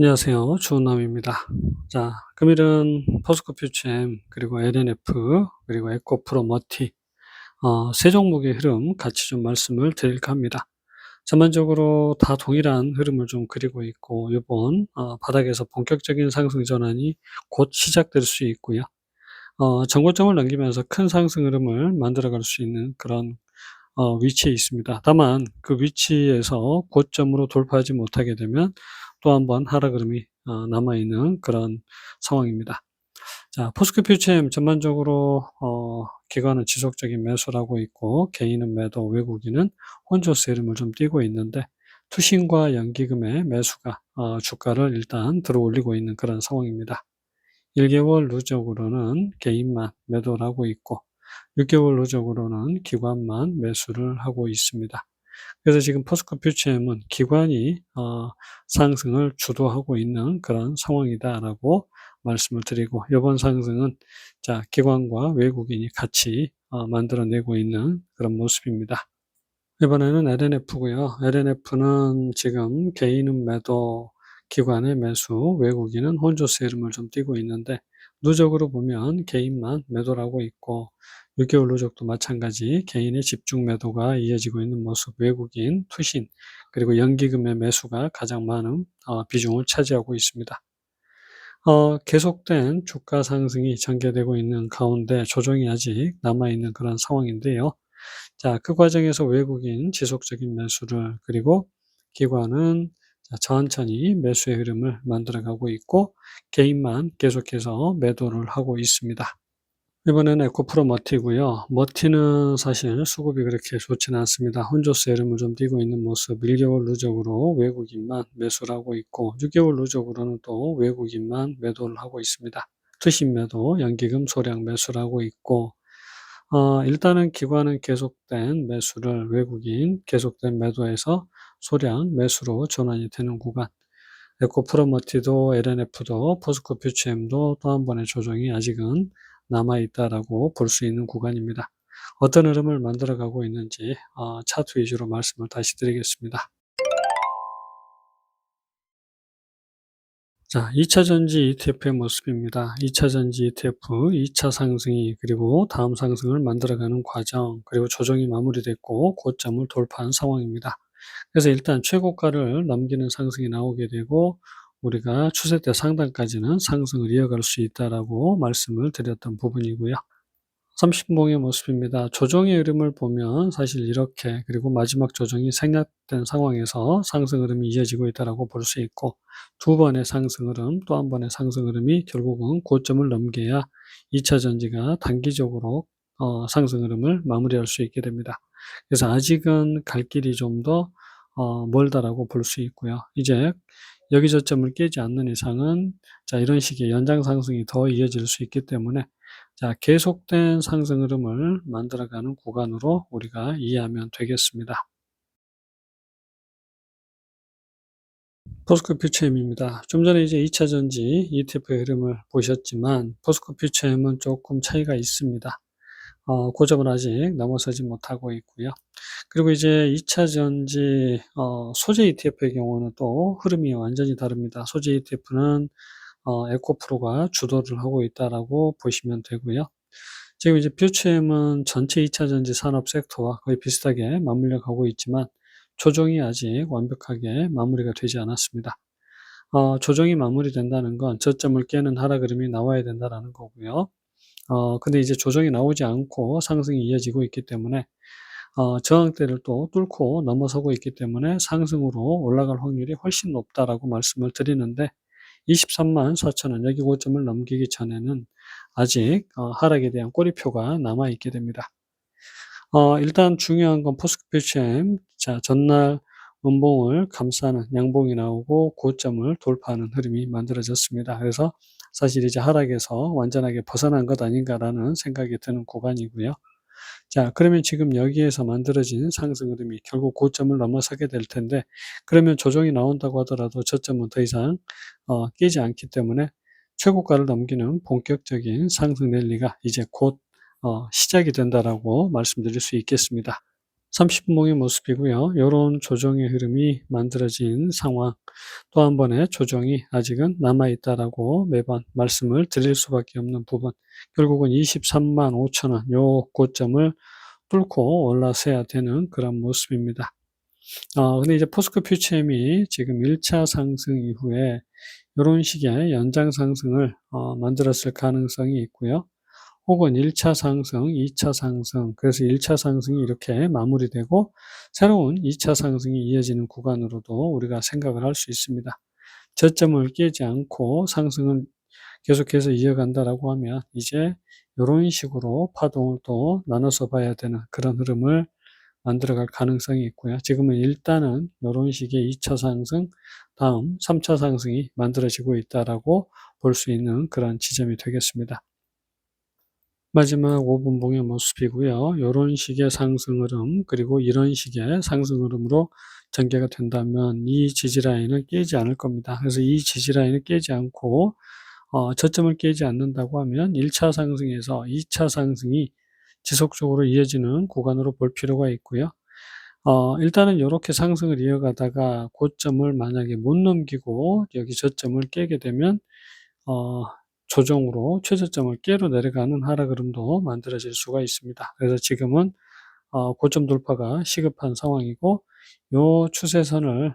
안녕하세요. 주은남입니다. 자, 금일은 포스코 퓨처엠, 그리고 LNF, 그리고 에코프로 머티, 세 종목의 흐름 같이 좀 말씀을 드릴까 합니다. 전반적으로 다 동일한 흐름을 좀 그리고 있고, 이번 바닥에서 본격적인 상승 전환이 곧 시작될 수 있고요. 전고점을 넘기면서 큰 상승 흐름을 만들어갈 수 있는 그런 위치에 있습니다. 다만 그 위치에서 고점으로 돌파하지 못하게 되면 또 한 번 하락 흐름이 남아있는 그런 상황입니다. 자, 포스코 퓨처엠 전반적으로 기관은 지속적인 매수를 하고 있고, 개인은 매도, 외국인은 혼조세 흐름을 좀 띠고 있는데, 투신과 연기금의 매수가 주가를 일단 들어 올리고 있는 그런 상황입니다. 1개월 누적으로는 개인만 매도를 하고 있고, 6개월 누적으로는 기관만 매수를 하고 있습니다. 그래서 지금 포스코 퓨처엠은 기관이 상승을 주도하고 있는 그런 상황이다라고 말씀을 드리고, 이번 상승은 자, 기관과 외국인이 같이 만들어내고 있는 그런 모습입니다. 이번에는 LNF고요. LNF는 지금 개인은 매도, 기관의 매수, 외국인은 혼조세 흐름을 좀 띠고 있는데, 누적으로 보면 개인만 매도를 하고 있고, 6개월 누적도 마찬가지 개인의 집중 매도가 이어지고 있는 모습, 외국인, 투신, 그리고 연기금의 매수가 가장 많은 비중을 차지하고 있습니다. 계속된 주가 상승이 전개되고 있는 가운데 조정이 아직 남아있는 그런 상황인데요. 자, 그 과정에서 외국인 지속적인 매수를, 그리고 기관은 천천히 매수의 흐름을 만들어가고 있고, 개인만 계속해서 매도를 하고 있습니다. 이번에는 에코프로 머티고요. 머티는 사실 수급이 그렇게 좋지는 않습니다. 혼조세 흐름을 좀 띠고 있는 모습, 1개월 누적으로 외국인만 매수를 하고 있고, 6개월 누적으로는 또 외국인만 매도를 하고 있습니다. 투신 매도, 연기금 소량 매수를 하고 있고, 일단은 기관은 계속된 매수를, 외국인 계속된 매도에서 소량 매수로 전환이 되는 구간, 에코프로머티도 LNF도 포스코 퓨처엠도 또 한 번의 조정이 아직은 남아있다라고 볼 수 있는 구간입니다. 어떤 흐름을 만들어가고 있는지 차트 위주로 말씀을 다시 드리겠습니다. 자, 2차 전지 ETF의 모습입니다. 2차 전지 ETF, 2차 상승이, 그리고 다음 상승을 만들어가는 과정, 그리고 조정이 마무리됐고 고점을 돌파한 상황입니다. 그래서 일단 최고가를 넘기는 상승이 나오게 되고, 우리가 추세대 상단까지는 상승을 이어갈 수 있다라고 말씀을 드렸던 부분이고요. 30분봉의 모습입니다. 조정의 흐름을 보면 사실 이렇게, 그리고 마지막 조정이 생략된 상황에서 상승 흐름이 이어지고 있다고 볼 수 있고, 두 번의 상승 흐름, 또 한 번의 상승 흐름이 결국은 고점을 넘겨야 2차 전지가 단기적으로 상승 흐름을 마무리할 수 있게 됩니다. 그래서 아직은 갈 길이 좀 더 멀다라고 볼 수 있고요. 이제 여기 저점을 깨지 않는 이상은 자, 이런 식의 연장 상승이 더 이어질 수 있기 때문에, 자, 계속된 상승 흐름을 만들어가는 구간으로 우리가 이해하면 되겠습니다. 포스코 퓨처엠입니다. 좀 전에 이제 2차 전지 ETF의 흐름을 보셨지만, 포스코 퓨처엠은 조금 차이가 있습니다. 고점을 아직 넘어서지 못하고 있고요. 그리고 이제 2차 전지 소재 ETF의 경우는 또 흐름이 완전히 다릅니다. 소재 ETF는 에코프로가 주도를 하고 있다라고 보시면 되고요. 지금 이제 퓨처엠은 전체 2차 전지 산업 섹터와 거의 비슷하게 맞물려 가고 있지만, 조정이 아직 완벽하게 마무리가 되지 않았습니다. 조정이 마무리된다는 건 저점을 깨는 하락 흐름이 나와야 된다라는 거고요. 근데 이제 조정이 나오지 않고 상승이 이어지고 있기 때문에, 저항대를 또 뚫고 넘어서고 있기 때문에 상승으로 올라갈 확률이 훨씬 높다라고 말씀을 드리는데, 23만 4천 원, 여기 고점을 넘기기 전에는 아직 하락에 대한 꼬리표가 남아 있게 됩니다. 일단 중요한 건 포스코 퓨처엠, 자, 전날 음봉을 감싸는 양봉이 나오고 고점을 돌파하는 흐름이 만들어졌습니다. 그래서 사실 이제 하락에서 완전하게 벗어난 것 아닌가라는 생각이 드는 구간이고요. 자, 그러면 지금 여기에서 만들어진 상승 흐름이 결국 고점을 넘어서게 될 텐데, 그러면 조정이 나온다고 하더라도 저점은 더 이상 깨지 않기 때문에 최고가를 넘기는 본격적인 상승 랠리가 이제 곧 시작이 된다라고 말씀드릴 수 있겠습니다. 30분봉의 모습이고요. 요런 조정의 흐름이 만들어진 상황, 또 한 번의 조정이 아직은 남아 있다라고 매번 말씀을 드릴 수밖에 없는 부분. 결국은 235,000 원 요 고점을 뚫고 올라서야 되는 그런 모습입니다. 근데 이제 포스코 퓨처엠이 지금 1 차 상승 이후에 요런 식의 연장 상승을 만들었을 가능성이 있고요. 혹은 1 차 상승, 2 차 상승, 그래서 1 차 상승이 이렇게 마무리되고 새로운 2 차 상승이 이어지는 구간으로도 우리가 생각을 할 수 있습니다. 저점을 깨지 않고 상승을 계속해서 이어간다라고 하면 이제 요런 식으로 파동을 또 나눠서 봐야 되는 그런 흐름을 만들어갈 가능성이 있고요. 지금은 일단은 요런 식의 2 차 상승, 다음 3 차 상승이 만들어지고 있다라고 볼 수 있는 그런 지점이 되겠습니다. 마지막 5분봉의 모습이고요. 요런 식의 상승 흐름, 그리고 이런 식의 상승 흐름으로 전개가 된다면 이 지지 라인을 깨지 않을 겁니다. 그래서 이 지지 라인을 깨지 않고 저점을 깨지 않는다고 하면 1 차 상승에서 2 차 상승이 지속적으로 이어지는 구간으로 볼 필요가 있고요. 일단은 요렇게 상승을 이어가다가 고점을 만약에 못 넘기고 여기 저점을 깨게 되면 어 조정으로 최저점을 깨로 내려가는 하락 흐름도 만들어질 수가 있습니다. 그래서 지금은 고점 돌파가 시급한 상황이고 요 추세선을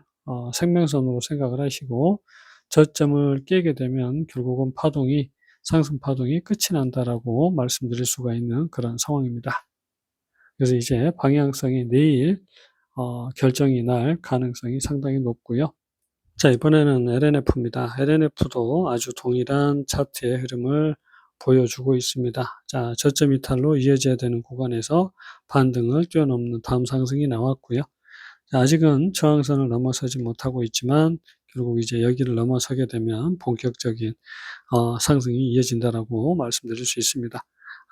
생명선으로 생각을 하시고 저점을 깨게 되면 결국은 파동이 상승 파동이 끝이 난다라고 말씀드릴 수가 있는 그런 상황입니다. 그래서 이제 방향성이 내일 결정이 날 가능성이 상당히 높고요. 자, 이번에는 LNF입니다. LNF도 아주 동일한 차트의 흐름을 보여주고 있습니다. 자, 저점 이탈로 이어져야 되는 구간에서 반등을 뛰어넘는 다음 상승이 나왔고요. 자, 아직은 저항선을 넘어서지 못하고 있지만 결국 이제 여기를 넘어서게 되면 본격적인 상승이 이어진다라고 말씀드릴 수 있습니다.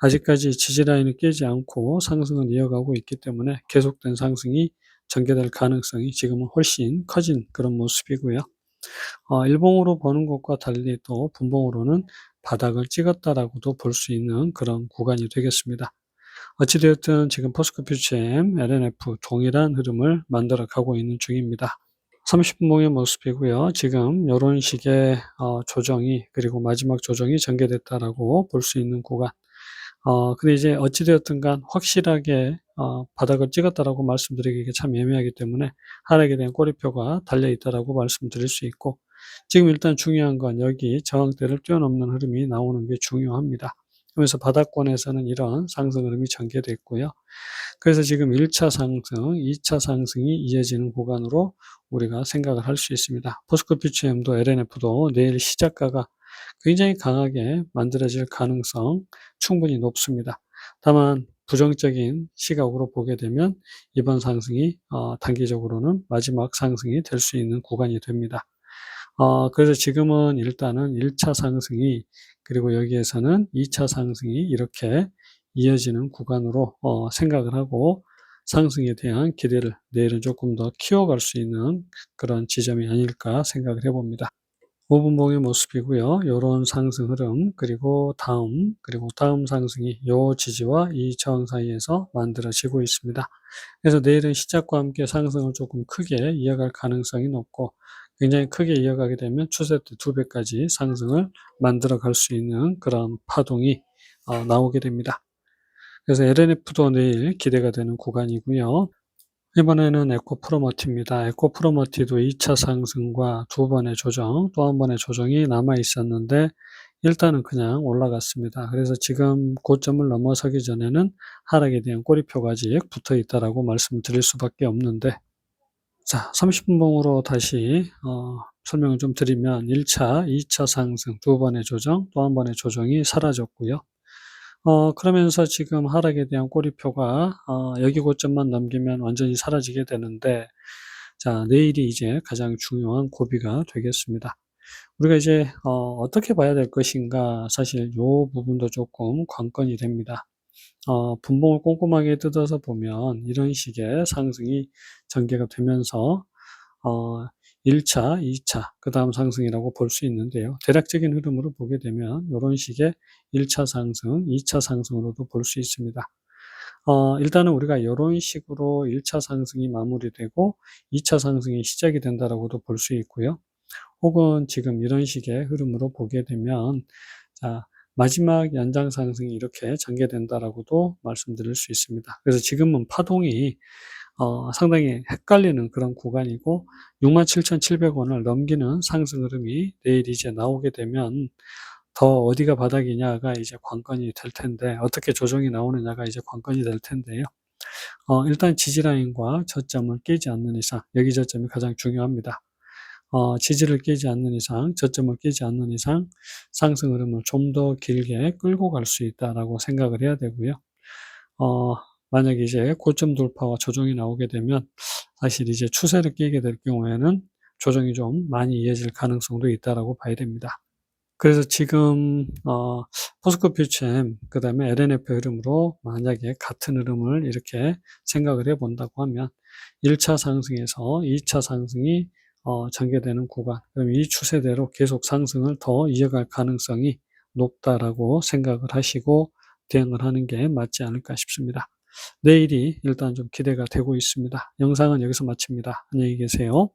아직까지 지지라인을 깨지 않고 상승을 이어가고 있기 때문에 계속된 상승이 전개될 가능성이 지금은 훨씬 커진 그런 모습이고요. 일봉으로 보는 것과 달리 또 분봉으로는 바닥을 찍었다라고도 볼 수 있는 그런 구간이 되겠습니다. 어찌되었든 지금 포스코 퓨처엠, LNF 동일한 흐름을 만들어 가고 있는 중입니다. 30분봉의 모습이고요. 지금 요런 식의 조정이, 그리고 마지막 조정이 전개됐다라고 볼 수 있는 구간. 근데 이제 어찌 되었든 간 확실하게 바닥을 찍었다라고 말씀드리기가 참 애매하기 때문에 하락에 대한 꼬리표가 달려 있다라고 말씀드릴 수 있고, 지금 일단 중요한 건 여기 저항대를 뛰어넘는 흐름이 나오는 게 중요합니다. 그래서 바닥권에서는 이런 상승 흐름이 전개됐고요. 그래서 지금 1 차 상승, 2 차 상승이 이어지는 구간으로 우리가 생각을 할 수 있습니다. 포스코 퓨처엠도 LNF도 내일 시작가가 굉장히 강하게 만들어질 가능성 충분히 높습니다. 다만 부정적인 시각으로 보게 되면 이번 상승이 단기적으로는 마지막 상승이 될 수 있는 구간이 됩니다. 그래서 지금은 일단은 1 차 상승이, 그리고 여기에서는 2 차 상승이 이렇게 이어지는 구간으로 생각을 하고 상승에 대한 기대를 내일은 조금 더 키워갈 수 있는 그런 지점이 아닐까 생각을 해 봅니다. 5분봉의 모습이고요. 요런 상승 흐름, 그리고 다음 상승이 요 지지와 이 저항 사이에서 만들어지고 있습니다. 그래서 내일은 시작과 함께 상승을 조금 크게 이어갈 가능성이 높고, 굉장히 크게 이어가게 되면 추세 때 2배까지 상승을 만들어 갈 수 있는 그런 파동이 나오게 됩니다. 그래서 LNF도 내일 기대가 되는 구간이고요. 이번에는 에코프로머티입니다. 에코프로머티도 2 차 상승과 2번의 조정, 또 한 번의 조정이 남아 있었는데 일단은 그냥 올라갔습니다. 그래서 지금 고점을 넘어서기 전에는 하락에 대한 꼬리표가 아직 붙어 있다라고 말씀드릴 수밖에 없는데, 자, 30분봉으로 다시 설명을 좀 드리면 1 차, 2 차 상승, 2번의 조정, 또 한 번의 조정이 사라졌고요. 그러면서 지금 하락에 대한 꼬리표가 여기 고점만 넘기면 완전히 사라지게 되는데, 자, 내일이 이제 가장 중요한 고비가 되겠습니다. 우리가 이제 어떻게 봐야 될 것인가, 사실 요 부분도 조금 관건이 됩니다. 분봉을 꼼꼼하게 뜯어서 보면 이런 식의 상승이 전개가 되면서 어 1 차, 2 차, 그다음 상승이라고 볼 수 있는데요. 대략적인 흐름으로 보게 되면 요런 식의 1 차 상승, 2 차 상승으로도 볼 수 있습니다. 일단은 우리가 요런 식으로 1차 상승이 마무리되고 2차 상승이 시작이 된다라고도 볼 수 있고요. 혹은 지금 이런 식의 흐름으로 보게 되면 자 마지막 연장 상승이 이렇게 전개된다라고도 말씀드릴 수 있습니다. 그래서 지금은 파동이 상당히 헷갈리는 그런 구간이고 67,700 원을 넘기는 상승 흐름이 내일 이제 나오게 되면 더 어디가 바닥이냐가 이제 관건이 될 텐데 어떻게 조정이 나오느냐가 이제 관건이 될 텐데요. 일단 지지 라인과 저점을 깨지 않는 이상 여기 저점이 가장 중요합니다. 지지를 깨지 않는 이상, 저점을 깨지 않는 이상 상승 흐름을 좀 더 길게 끌고 갈 수 있다라고 생각을 해야 되고요. 만약에 이제 고점 돌파와 조정이 나오게 되면 사실 이제 추세를 깨게 될 경우에는 조정이 좀 많이 이어질 가능성도 있다라고 봐야 됩니다. 그래서 지금 포스코 퓨처엠 그다음에 LNF 흐름으로 만약에 같은 흐름을 이렇게 생각을 해 본다고 하면 1차 상승에서 2차 상승이 전개되는 구간, 그럼 이 추세대로 계속 상승을 더 이어갈 가능성이 높다라고 생각을 하시고 대응을 하는 게 맞지 않을까 싶습니다. 내일이 일단 좀 기대가 되고 있습니다. 영상은 여기서 마칩니다. 안녕히 계세요.